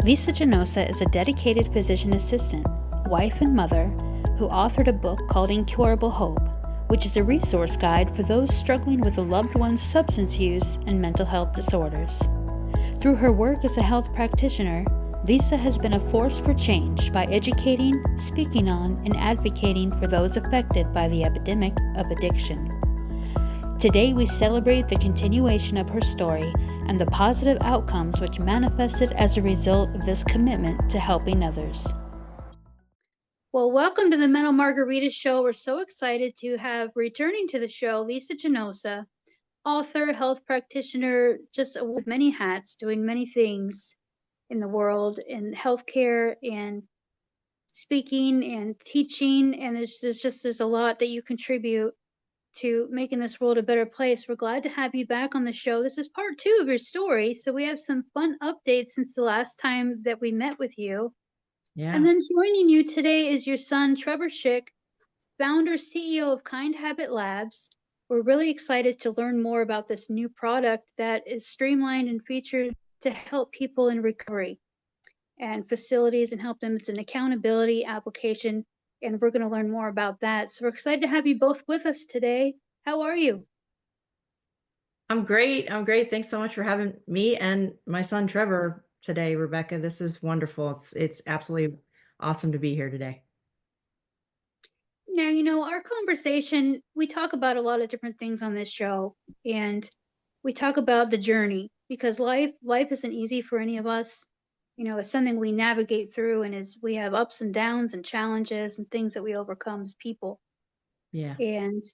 Lisa Gennosa is a dedicated physician assistant, wife and mother who authored a book called Incurable Hope, which is a resource guide for those struggling with a loved one's substance use and mental health disorders. Through her work as a health practitioner, Lisa has been a force for change by educating, speaking on, and advocating for those affected by the epidemic of addiction. Today we celebrate the continuation of her story and the positive outcomes which manifested as a result of this commitment to helping others. Well, welcome to the Mental Margarita Show. We're so excited to have returning to the show Lisa Gennosa, author, health practitioner, just with many hats, doing many things in the world in healthcare and speaking and teaching. And there's a lot that you contribute to making this world a better place. We're glad to have you back on the show. This is part 2 of your story, so we have some fun updates since the last time that we met with you. Yeah. And then joining you today is your son, Trevor Shick, founder, CEO of Kind Habit Labs. We're really excited to learn more about this new product that is streamlined and featured to help people in recovery and facilities and help them. It's an accountability application, and we're going to learn more about that. So we're excited to have you both with us today. How are you? I'm great. I'm great. Thanks so much for having me and my son Trevor today, Rebecca. This is wonderful. It's absolutely awesome to be here today. Now, our conversation, we talk about a lot of different things on this show, and we talk about the journey because life isn't easy for any of us. It's something we navigate through, and we have ups and downs and challenges and things that we overcome as people. Yeah. And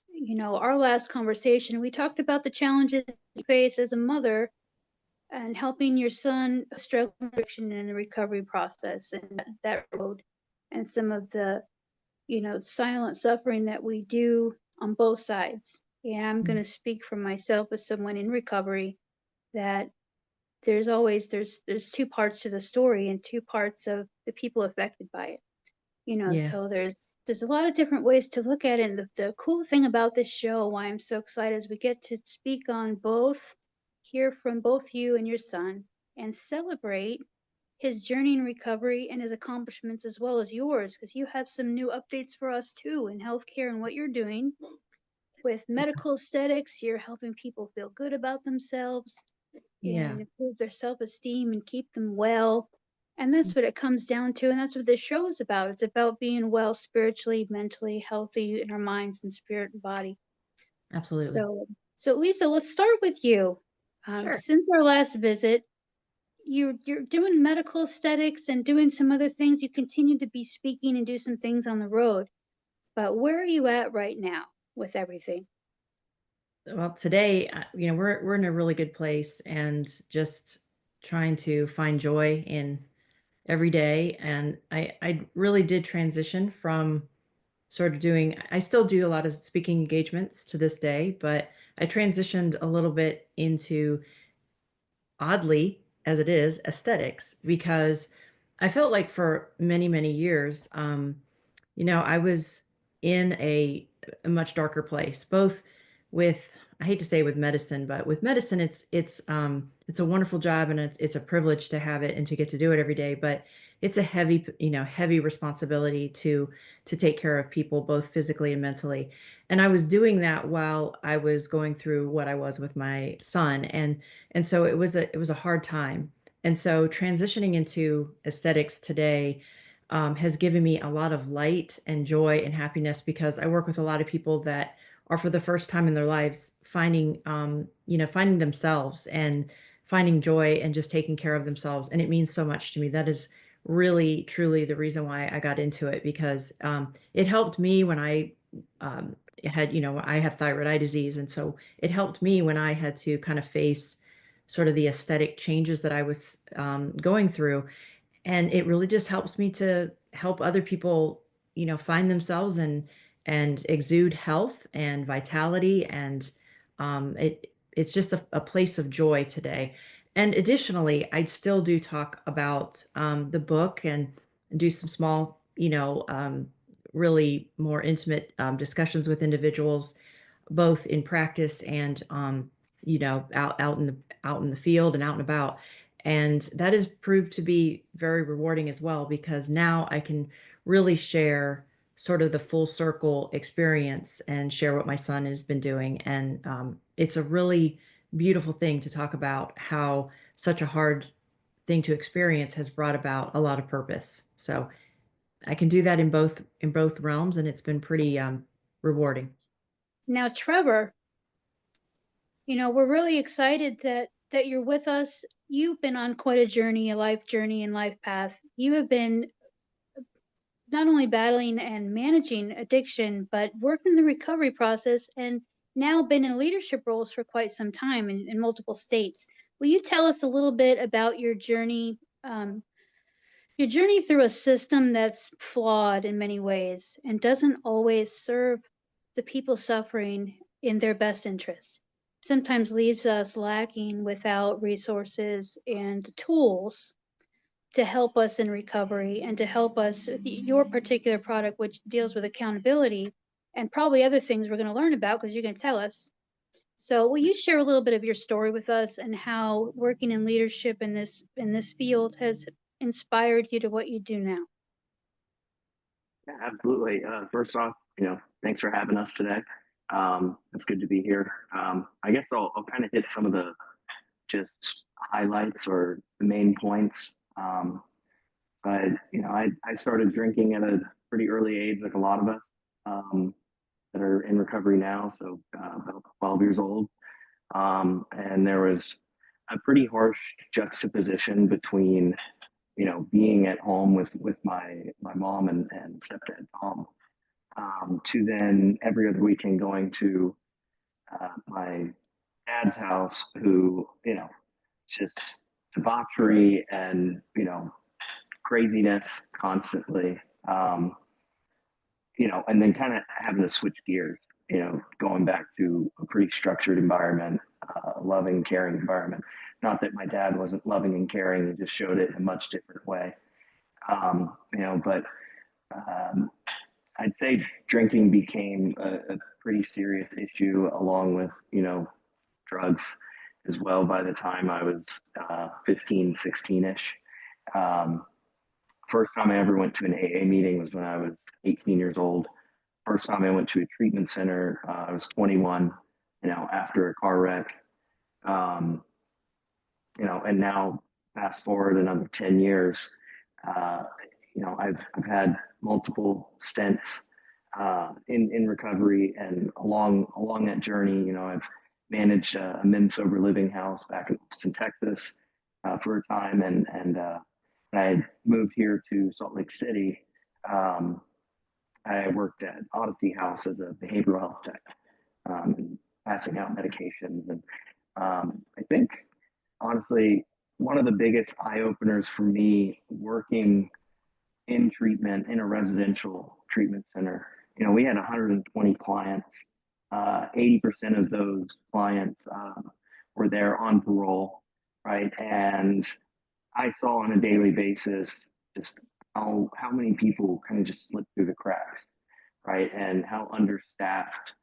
our last conversation, we talked about the challenges you face as a mother and helping your son struggle with addiction in the recovery process and that road, and some of the silent suffering that we do on both sides. And I'm going to speak for myself as someone in recovery that there's two parts to the story and two parts of the people affected by it. Yeah. So there's a lot of different ways to look at it. And the cool thing about this show, why I'm so excited, is we get to speak on both, hear from both you and your son, and celebrate his journey in recovery and his accomplishments as well as yours, because you have some new updates for us too in healthcare and what you're doing with medical aesthetics. You're helping people feel good about themselves Yeah. and improve their self-esteem and keep them well. And that's what it comes down to, and that's what this show is about. It's about being well spiritually, mentally healthy in our minds and spirit and body. Absolutely. So Lisa, let's start with you. Sure. Since our last visit, you're doing medical aesthetics and doing some other things. You continue to be speaking and do some things on the road. But where are you at right now with everything? Well, today, we're in a really good place and just trying to find joy in every day. And I really did transition from sort of doing I still do a lot of speaking engagements to this day, but I transitioned a little bit into, oddly as it is, aesthetics, because I felt like for many, many years, I was in a much darker place, both with, I hate to say with medicine, but with medicine, it's a wonderful job and it's a privilege to have it and to get to do it every day. But it's a heavy responsibility to take care of people both physically and mentally. And I was doing that while I was going through what I was with my son. And so it was a hard time. And so transitioning into aesthetics today has given me a lot of light and joy and happiness, because I work with a lot of people that are for the first time in their lives finding themselves and finding joy and just taking care of themselves. And it means so much to me. That is really, truly the reason why I got into it, because it helped me when I I have thyroid eye disease. And so it helped me when I had to kind of face sort of the aesthetic changes that I was going through. And it really just helps me to help other people, find themselves and exude health and vitality. And it's just a place of joy today. And additionally, I still do talk about the book and do some small, really more intimate discussions with individuals, both in practice and out in the field and out and about. And that has proved to be very rewarding as well, because now I can really share sort of the full circle experience and share what my son has been doing. And it's a really beautiful thing to talk about how such a hard thing to experience has brought about a lot of purpose. So I can do that in both realms, and it's been pretty rewarding. Now, Trevor, we're really excited that you're with us. You've been on quite a journey, a life journey and life path. You have been not only battling and managing addiction, but working the recovery process and now been in leadership roles for quite some time in multiple states. Will you tell us a little bit about your journey through a system that's flawed in many ways and doesn't always serve the people suffering in their best interest? Sometimes leaves us lacking without resources and the tools to help us in recovery and to help us with your particular product, which deals with accountability and probably other things we're going to learn about because you're going to tell us. So, will you share a little bit of your story with us and how working in leadership in this field has inspired you to what you do now? Yeah, absolutely. First off, thanks for having us today. It's good to be here. I guess I'll kind of hit some of the just highlights or the main points. But I started drinking at a pretty early age, like a lot of us that are in recovery now. So about 12 years old, and there was a pretty harsh juxtaposition between being at home with my mom and stepdad Tom, to then every other weekend going to my dad's house, who just debauchery and craziness constantly, and then kind of having to switch gears, going back to a pretty structured environment, loving, caring environment. Not that my dad wasn't loving and caring; he just showed it in a much different way. But I'd say drinking became a pretty serious issue, along with drugs as well. By the time I was 15, 16ish. First time I ever went to an AA meeting was when I was 18 years old. First time I went to a treatment center, I was 21. After a car wreck. Um, and now fast forward another 10 years, uh, I've had multiple stints in recovery, and along that journey, I've managed a men's sober living house back in Austin, Texas, for a time, and when I moved here to Salt Lake City. Um, I worked at Odyssey House as a behavioral health tech, and passing out medications, and I think honestly, one of the biggest eye openers for me working in treatment in a residential treatment center. We had 120 clients. 80% of those clients were there on parole, right? And I saw on a daily basis just how many people kind of just slip through the cracks, right? And how understaffed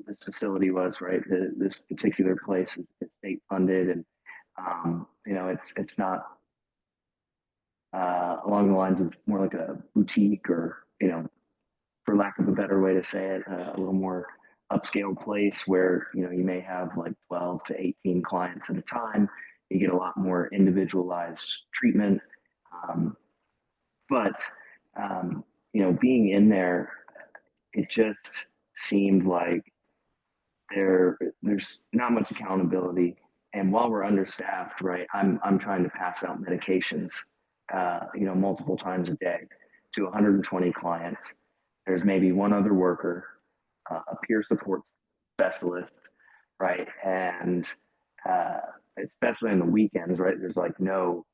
this facility was, right? This particular place is state funded, and it's not along the lines of more like a boutique, or for lack of a better way to say it, a little more upscale place where you may have like 12 to 18 clients at a time. You get a lot more individualized treatment, but being in there, it just seemed like there's not much accountability. And while we're understaffed, right, I'm trying to pass out medications, multiple times a day to 120 clients. There's maybe one other worker, a peer support specialist, right, and especially on the weekends, right, there's no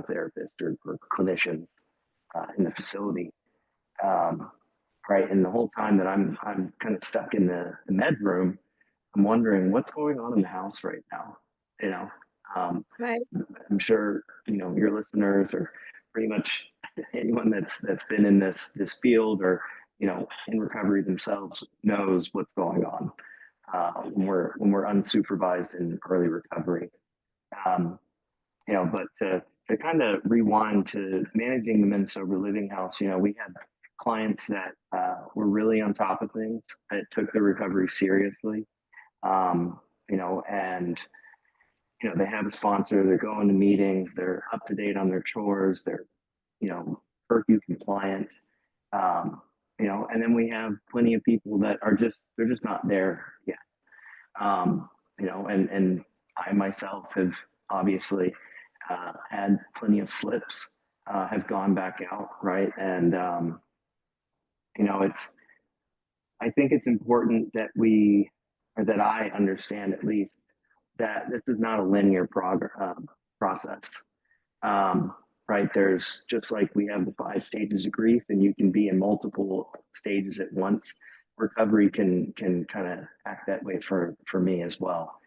therapist or clinicians in the facility, right, and the whole time that I'm kind of stuck in the med room, I'm wondering what's going on in the house right now. You know, Right. I'm sure your listeners, or pretty much anyone that's been in this field, or in recovery themselves, knows what's going on when we're unsupervised in early recovery. Um, but to kind of rewind to managing the men's sober living house, we had clients that were really on top of things, that took the recovery seriously, and they have a sponsor, they're going to meetings, they're up to date on their chores, they're curfew compliant, and then we have plenty of people that they're just not there yet. And I myself have obviously had plenty of slips, have gone back out, right? And I think it's important that or that I understand at least, that this is not a linear process. Right? There's, just like we have the 5 stages of grief, and you can be in multiple stages at once. Recovery can kind of act that way for me as well.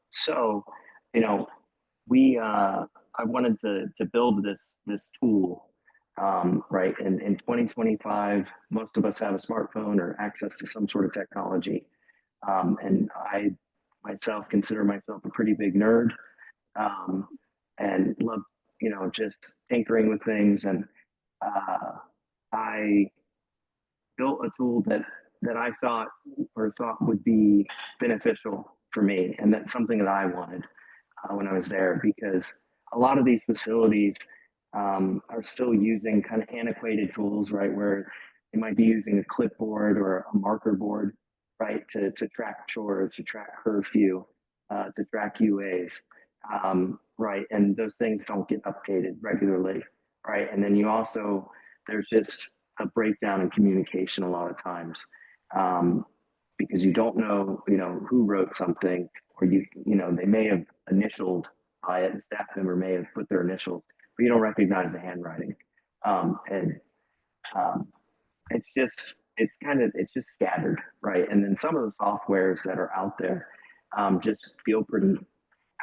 So, I wanted to build this tool, right? In 2025, most of us have a smartphone or access to some sort of technology, and I myself consider myself a pretty big nerd, and love just tinkering with things, and I built a tool that I thought would be beneficial for me, and that's something that I wanted when I was there, because a lot of these facilities are still using kind of antiquated tools, right, where they might be using a clipboard or a marker board, right, to track chores, to track curfew, to track UAs, right, and those things don't get updated regularly, right, and then there's just a breakdown in communication a lot of times, because you don't know, who wrote something, or they may have initialed by it, the staff member may have put their initials, but you don't recognize the handwriting, and it's just scattered, right? And then some of the softwares that are out there just feel pretty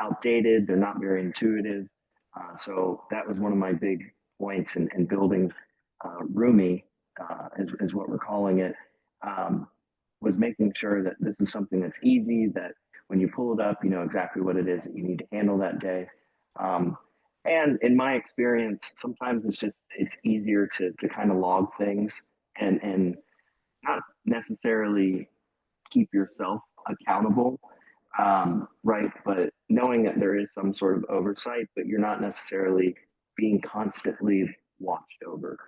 outdated. They're not very intuitive. So that was one of my big points in building Roomy, is what we're calling it, was making sure that this is something that's easy, that when you pull it up, you know exactly what it is that you need to handle that day. And in my experience, sometimes it's easier to kind of log things and not necessarily keep yourself accountable, right? But knowing that there is some sort of oversight, but you're not necessarily being constantly watched over,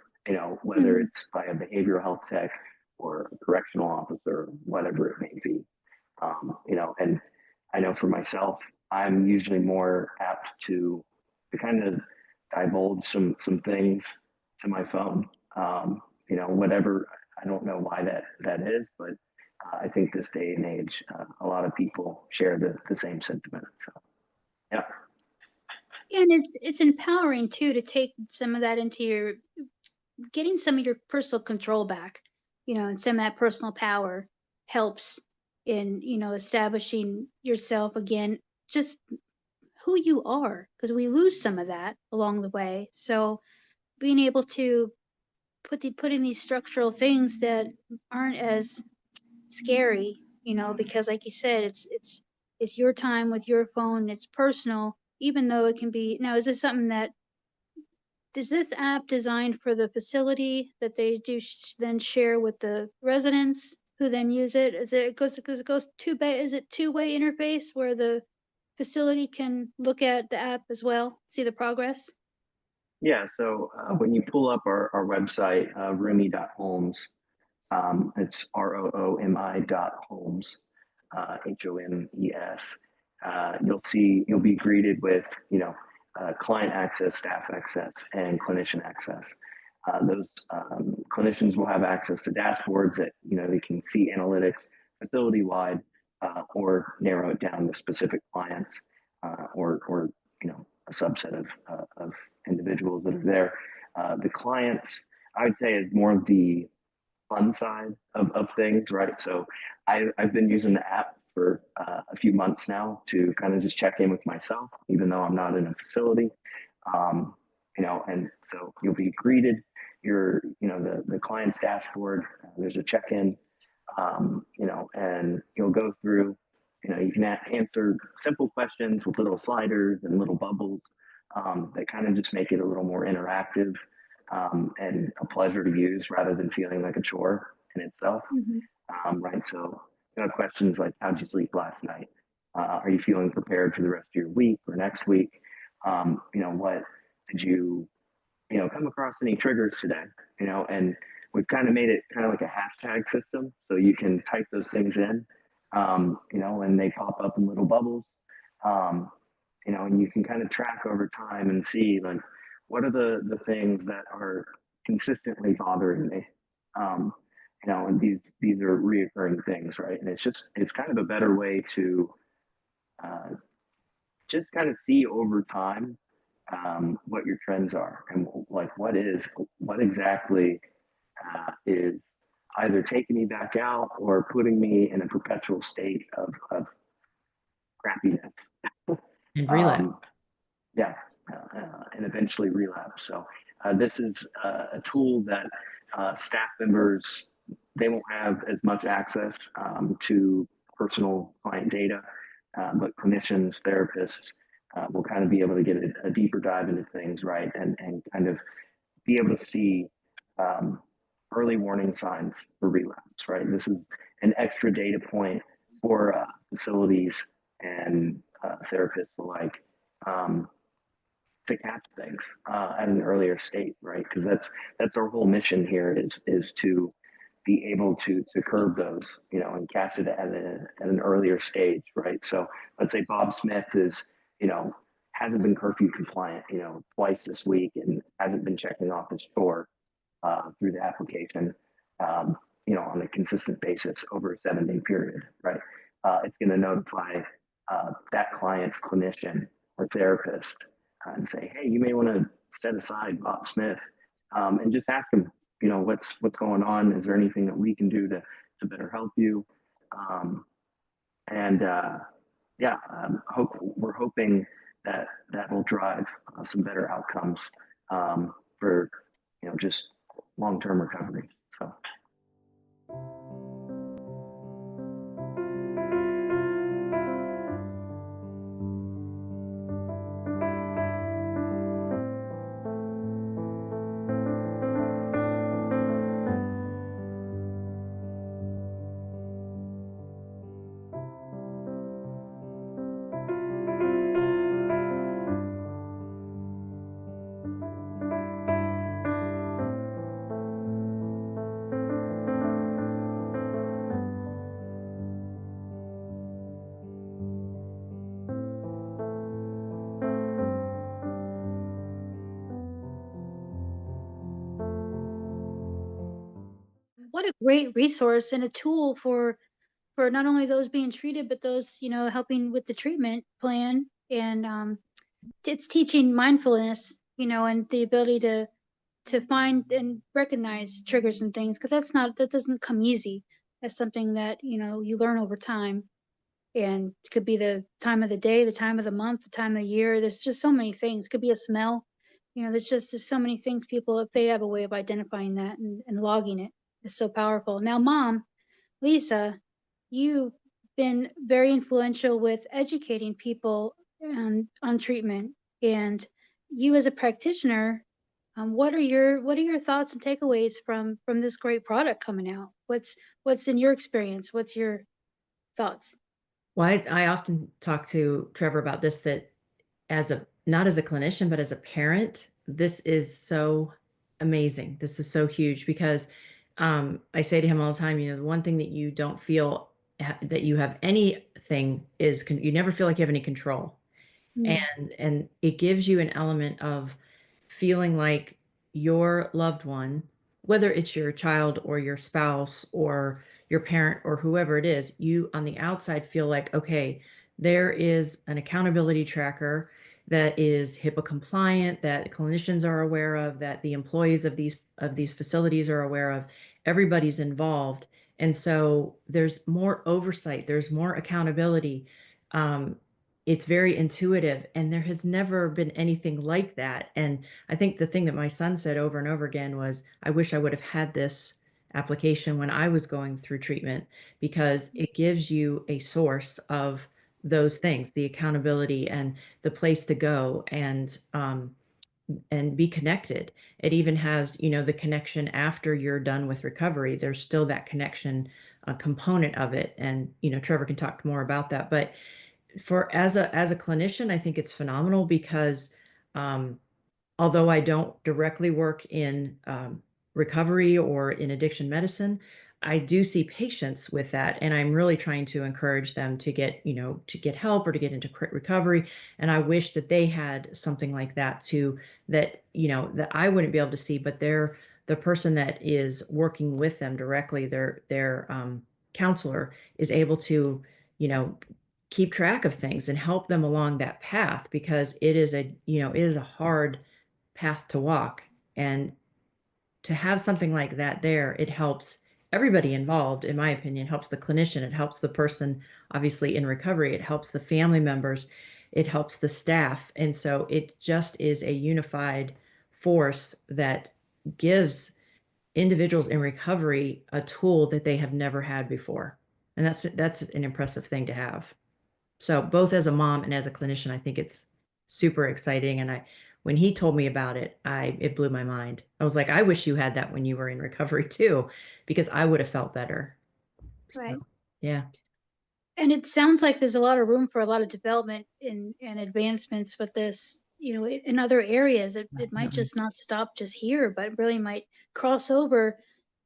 whether it's by a behavioral health tech or a correctional officer, whatever it may be. And I know for myself, I'm usually more apt to kind of divulge some things to my phone. Whatever, I don't know why that is, but I think this day and age, a lot of people share the same sentiment. So, yeah. And it's empowering too to take some of that into getting some of your personal control back, and some of that personal power helps in, establishing yourself again, just who you are, because we lose some of that along the way. So being able to put in these structural things that aren't as scary, because like you said, it's your time with your phone, it's personal, even though it can be. Now, is this app designed for the facility that they do then share with the residents who then use it? Is it goes two-way? Is it two-way interface where the facility can look at the app as well, see the progress? Yeah. So when you pull up our website, roomy.homes, it's ROOMI.homes, HOMES. You'll be greeted with, client access, staff access, and clinician access. Those clinicians will have access to dashboards that, they can see analytics facility wide, or narrow it down to specific clients, or a subset of individuals that are there. The clients, I would say, is more of the fun side of things, right? So I've been using the app for a few months now to kind of just check in with myself, even though I'm not in a facility. And so you'll be greeted. The client's dashboard. There's a check-in, and you'll go through, you can answer simple questions with little sliders and little bubbles that kind of just make it a little more interactive and a pleasure to use rather than feeling like a chore in itself. Right. So, questions like, how'd you sleep last night? Are you feeling prepared for the rest of your week or next week? What did you, come across any triggers today? And we've kind of made it kind of like a hashtag system. So you can type those things in, and they pop up in little bubbles, and you can kind of track over time and see like, what are the things that are consistently bothering me? And these are reoccurring things, right? And it's kind of a better way to uh, just kind of see over time what your trends are and like what exactly is either taking me back out or putting me in a perpetual state of crappiness. And relapse. Yeah, and eventually relapse. So this is a tool that staff members, they won't have as much access to personal client data, but clinicians, therapists will kind of be able to get a deeper dive into things, right, and kind of be able to see um, early warning signs for relapse, right? This is an extra data point for facilities and therapists alike. Um, to catch things at an earlier state, right? Because that's our whole mission here is to be able to curb those, and catch it at an earlier stage, right? So let's say Bob Smith is, hasn't been curfew compliant, twice this week and hasn't been checking off his chore through the application, on a consistent basis over a 7-day period, right? It's going to notify that client's clinician or therapist and say, hey, you may want to set aside Bob Smith and just ask him, what's going on? Is there anything that we can do to better help you? And yeah, we're hoping that will drive some better outcomes for just long-term recovery. So. What a great resource and a tool for not only those being treated, but those, helping with the treatment plan. And it's teaching mindfulness, and the ability to find and recognize triggers and things, because that doesn't come easy. That's something that, you learn over time. And it could be the time of the day, the time of the month, the time of the year. There's just so many things. It could be a smell. There's so many things people, if they have a way of identifying that and logging it, is so powerful. Now, Mom, Lisa, you've been very influential with educating people on treatment. And you as a practitioner, what are your thoughts and takeaways from this great product coming out? What's in your experience? What's your thoughts? Well, I often talk to Trevor about this, that not as a clinician, but as a parent, this is so amazing. This is so huge because I say to him all the time, the one thing that you don't feel that you have anything is you never feel like you have any control. And it gives you an element of feeling like your loved one, whether it's your child or your spouse or your parent or whoever it is, you on the outside feel like, okay, there is an accountability tracker that is HIPAA compliant, that clinicians are aware of, that the employees of these facilities are aware of. Everybody's involved. And so there's more oversight, there's more accountability. It's very intuitive, and there has never been anything like that. And I think the thing that my son said over and over again was, I wish I would have had this application when I was going through treatment, because it gives you a source of those things, the accountability and the place to go, and be connected. It even has, the connection after you're done with recovery. There's still that connection component of it. And, Trevor can talk more about that. But as a clinician, I think it's phenomenal because although I don't directly work in recovery or in addiction medicine, I do see patients with that, and I'm really trying to encourage them to get help or to get into recovery. And I wish that they had something like that too, that I wouldn't be able to see, but the person that is working with them directly, their counselor, is able to keep track of things and help them along that path, because it is a hard path to walk. And to have something like that there, it helps everybody involved, in my opinion. It helps the clinician, it helps the person obviously in recovery, it helps the family members, it helps the staff. And so it just is a unified force that gives individuals in recovery a tool that they have never had before. And that's an impressive thing to have. So both as a mom and as a clinician, I think it's super exciting. And when he told me about it, it blew my mind. I was like, I wish you had that when you were in recovery too, because I would have felt better. Right. So, yeah. And it sounds like there's a lot of room for a lot of development and advancements with this, in other areas. It might just not stop just here, but really might cross over.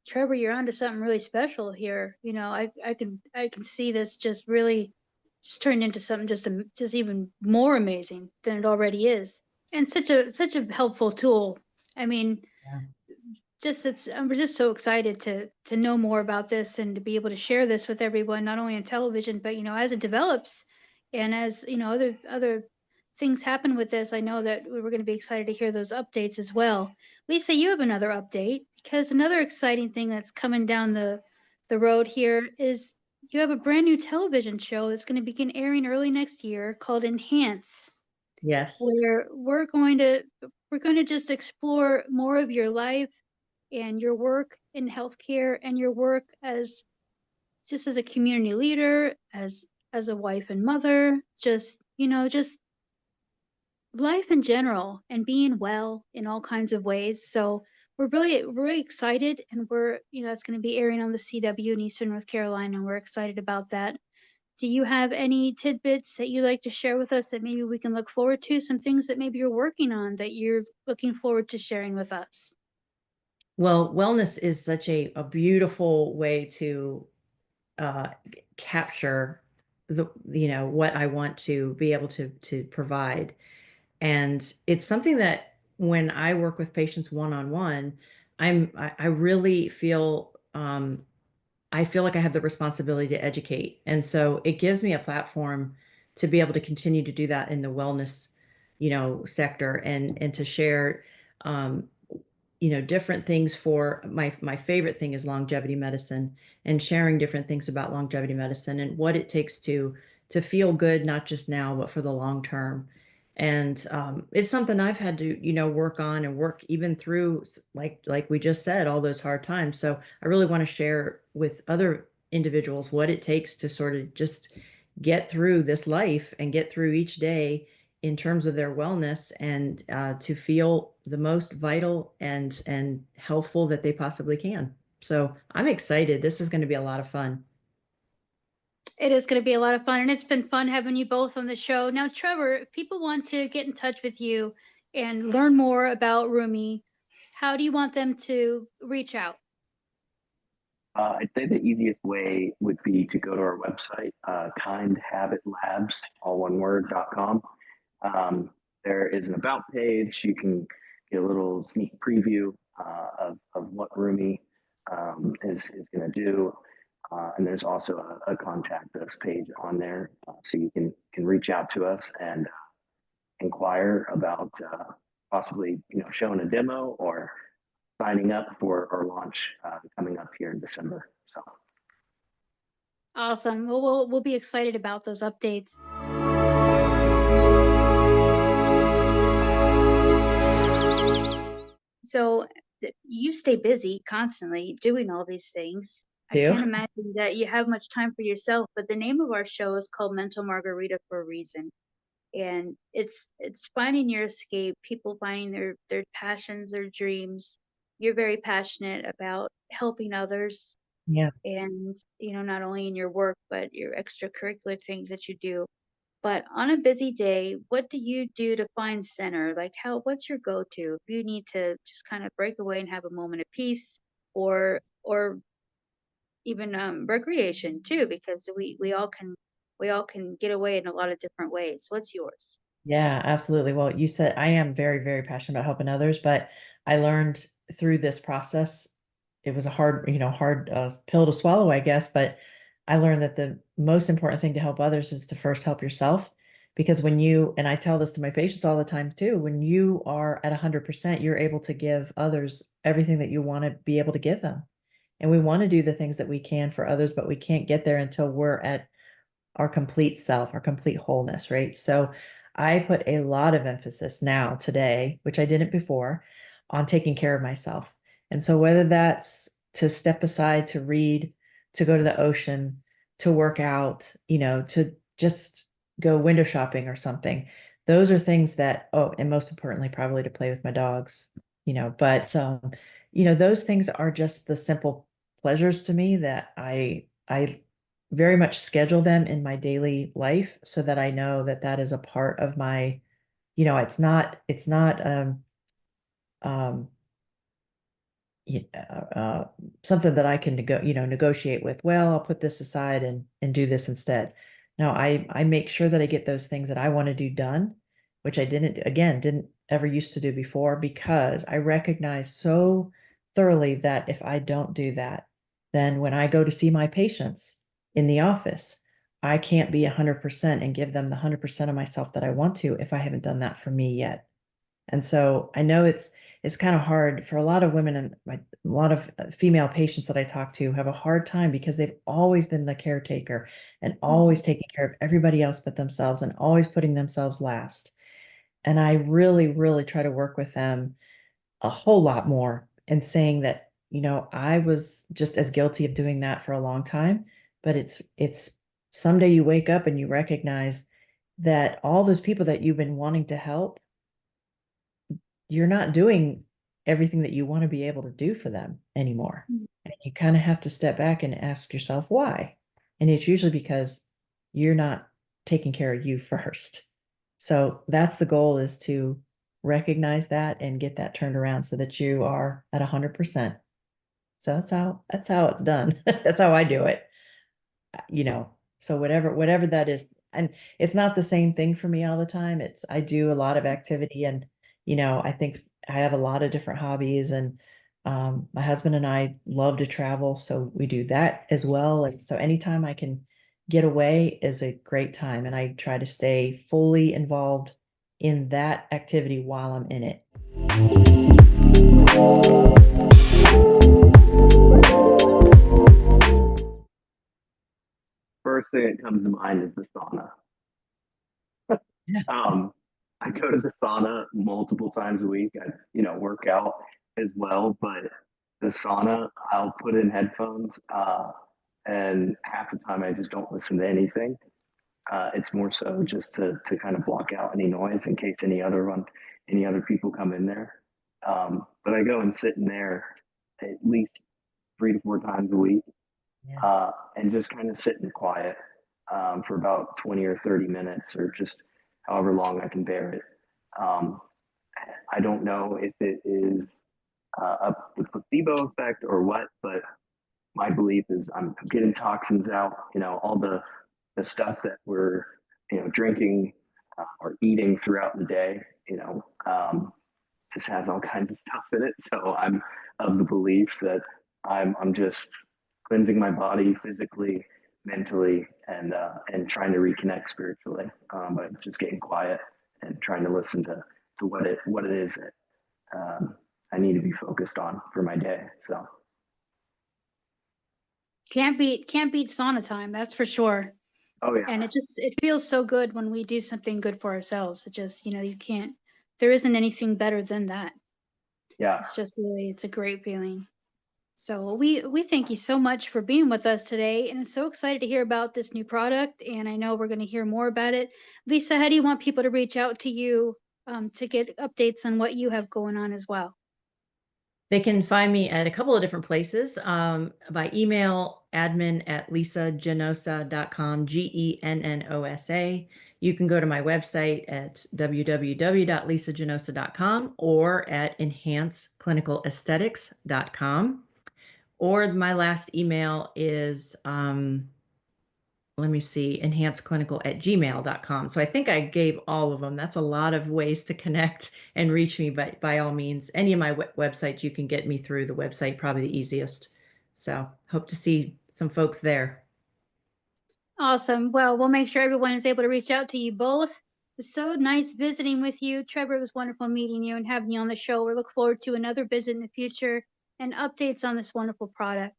Trevor, you're onto something really special here. I can see this just really just turned into something just even more amazing than it already is. And such a helpful tool. I mean, Yeah. I'm just so excited to know more about this and to be able to share this with everyone, not only on television, but as it develops and as other things happen with this. I know that we're going to be excited to hear those updates as well. Lisa, you have another update, because another exciting thing that's coming down the road here is you have a brand new television show that's going to begin airing early next year called Enhance, Yes. where we're going to just explore more of your life and your work in healthcare and your work as a community leader, as a wife and mother, just life in general, and being well in all kinds of ways. So we're really excited, and it's going to be airing on the CW in Eastern North Carolina, and we're excited about that. Do you have any tidbits that you'd like to share with us that maybe we can look forward to? Some things that maybe you're working on that you're looking forward to sharing with us? Well, wellness is such a beautiful way to capture what I want to be able to provide. And it's something that when I work with patients one-on-one, I really feel I feel like I have the responsibility to educate. And so it gives me a platform to be able to continue to do that in the wellness, sector, and to share, um, different things. For my favorite thing is longevity medicine, and sharing different things about longevity medicine and what it takes to feel good, not just now, but for the long term. And it's something I've had to, work on and work even through, like we just said, all those hard times. So I really want to share with other individuals what it takes to sort of just get through this life and get through each day in terms of their wellness, and to feel the most vital and healthful that they possibly can. So I'm excited. This is going to be a lot of fun. It is going to be a lot of fun, and it's been fun having you both on the show. Now, Trevor, if people want to get in touch with you and learn more about Rumi, how do you want them to reach out? I'd say the easiest way would be to go to our website, kindhabitlabs, all one word, .com. There is an about page. You can get a little sneak preview of what Rumi is going to do. And there's also a contact us page on there, so you can reach out to us and inquire about possibly showing a demo or signing up for our launch coming up here in December. So Awesome. Well, we'll be excited about those updates. So you stay busy constantly doing all these things. I Do. can't imagine that you have much time for yourself, but the name of our show is called Mental Margarita for a reason. And it's finding your escape, people finding their passions, their dreams. You're very passionate about helping others, Yeah. and not only in your work but your extracurricular things that you do. But on a busy day, what do you do to find center? Like, what's your go-to if you need to just kind of break away and have a moment of peace, or even recreation too, because we all can get away in a lot of different ways. What's yours? Yeah, absolutely. Well, you said I am very, very passionate about helping others, but I learned through this process, it was a hard pill to swallow, I guess, but I learned that the most important thing to help others is to first help yourself. Because and I tell this to my patients all the time too, when you are at 100%, you're able to give others everything that you want to be able to give them. And we want to do the things that we can for others, but we can't get there until we're at our complete self, our complete wholeness, right? So I put a lot of emphasis now today, which I didn't before, on taking care of myself. And so whether that's to step aside to read, to go to the ocean, to work out, to just go window shopping or something, those are things that, oh, and most importantly, probably to play with my dogs, but those things are just the simple pleasures to me that I very much schedule them in my daily life so that I know that that is a part of my, it's not um something that I can negotiate with. Well, I'll put this aside and do this instead. No, I make sure that I get those things that I want to do done, which I didn't ever used to do before, because I recognize so thoroughly that if I don't do that, then when I go to see my patients in the office, I can't be 100% and give them the 100% of myself that I want to if I haven't done that for me yet. And so I know it's kind of hard for a lot of women, and a lot of female patients that I talk to have a hard time because they've always been the caretaker and always taking care of everybody else but themselves and always putting themselves last. And I really, really try to work with them a whole lot more and saying that, I was just as guilty of doing that for a long time, but it's someday you wake up and you recognize that all those people that you've been wanting to help, you're not doing everything that you want to be able to do for them anymore. Mm. And you kind of have to step back and ask yourself why. And it's usually because you're not taking care of you first. So that's the goal, is to recognize that and get that turned around so that you are at 100%. So that's how it's done. That's how I do it. So whatever that is. And it's not the same thing for me all the time. I do a lot of activity, and I think I have a lot of different hobbies, and my husband and I love to travel, so we do that as well. And so anytime I can get away is a great time, and I try to stay fully involved in that activity while I'm in it. First thing that comes to mind is the sauna. Yeah. I go to the sauna multiple times a week. I, work out as well, but the sauna, I'll put in headphones, and half the time I just don't listen to anything. It's more so just to kind of block out any noise in case any other people come in there. But I go and sit in there at least 3 to 4 times a week, Yeah. and just kind of sit in quiet, for about 20 or 30 minutes, or just however long I can bear it. Um, I don't know if it is the placebo effect or what, but my belief is I'm getting toxins out, all the stuff that we're, drinking, or eating throughout the day, just has all kinds of stuff in it. So I'm of the belief that I'm just cleansing my body physically, mentally, and trying to reconnect spiritually, by just getting quiet and trying to listen to what it is that, I need to be focused on for my day. So, Can't beat sauna time, that's for sure. oh yeah, And it feels so good when we do something good for ourselves. It just, you can't, there isn't anything better than that. Yeah. It's just really, it's a great feeling. So we thank you so much for being with us today, and I'm so excited to hear about this new product. And I know we're going to hear more about it. Lisa, how do you want people to reach out to you to get updates on what you have going on as well? They can find me at a couple of different places, by email, admin@lisagenosa.com, GENNOSA. You can go to my website at www.lisagenosa.com or at enhancedclinicalasthetics.com. Or my last email is, let me see, enhancedclinical@gmail.com. So I think I gave all of them. That's a lot of ways to connect and reach me, but by all means, any of my websites, you can get me through the website, probably the easiest. So hope to see some folks there. Awesome. Well, we'll make sure everyone is able to reach out to you both. It was so nice visiting with you. Trevor, it was wonderful meeting you and having you on the show. We look forward to another visit in the future and updates on this wonderful product.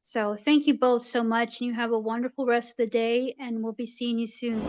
So thank you both so much, and you have a wonderful rest of the day, and we'll be seeing you soon.